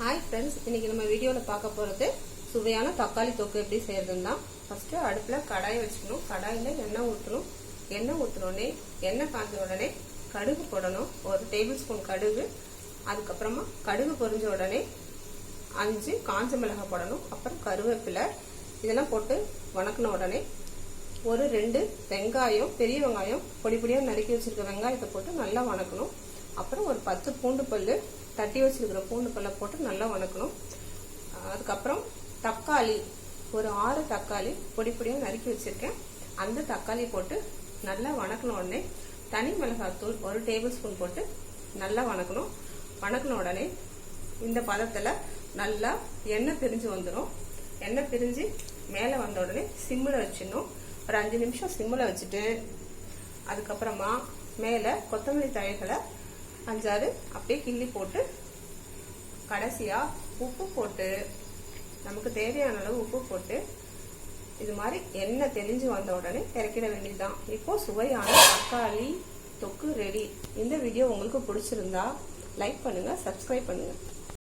Hi friends, இன்னைக்கு நம்ம வீடியோவில் பார்க்க போகிறது சுவையான தக்காளி தொக்கு எப்படி செய்யறதுன்னு தான். ஃபர்ஸ்ட் அடுப்பில் கடாயை வச்சுக்கணும். கடாயில் எண்ணெய் ஊற்றணும். எண்ணெய் ஊற்றினோடனே எண்ணெய் காய்ஞ்ச உடனே கடுகு போடணும். 1 டேபிள் ஸ்பூன் கடுகு. அதுக்கப்புறமா கடுகு பொரிஞ்ச உடனே 5 காஞ்ச மிளகாய் போடணும். அப்புறம் கருவேப்பிலை இதெல்லாம் போட்டு வணக்கின உடனே ஒரு 2 வெங்காயம், பெரிய வெங்காயம் பொடி பொடியாக நறுக்கி வச்சிருக்க வெங்காயத்தை போட்டு நல்லா வணக்கணும். அப்புறம் ஒரு 10 பூண்டு பல்லு தட்டி வச்சிருக்கிற பூண்டு பல்லை போட்டு நல்லா வணக்கணும். அதுக்கப்புறம் தக்காளி ஒரு 6 தக்காளி பொடி பொடியாக நறுக்கி வச்சிருக்கேன். அந்த தக்காளி போட்டு நல்லா வணக்கின உடனே தனி மிளகாத்தூள் 1 டேபிள் ஸ்பூன் போட்டு நல்லா வணக்கணும். வணக்கின உடனே இந்த பதத்தில் நல்லா எண்ணெய் பிரிஞ்சு வந்துடும். எண்ணெய் பிரிஞ்சு மேலே வந்த உடனே சிம்மில் வச்சிடணும். ஒரு 5 நிமிஷம் சிம்மில் வச்சுட்டு அதுக்கப்புறமா மேலே கொத்தமல்லி தழைகளை 5-6 அப்படியே கிள்ளி போட்டு கடைசியா உப்பு போட்டு நமக்கு தேவையான அளவு உப்பு போட்டு இது மாதிரி எண்ணெய் தெளிஞ்சு வந்த உடனே இறக்கிட வேண்டியதுதான். இப்போ சுவையான தக்காளி தொக்கு ரெடி. இந்த வீடியோ உங்களுக்கு பிடிச்சிருந்தா லைக் பண்ணுங்க, சப்ஸ்கிரைப் பண்ணுங்க.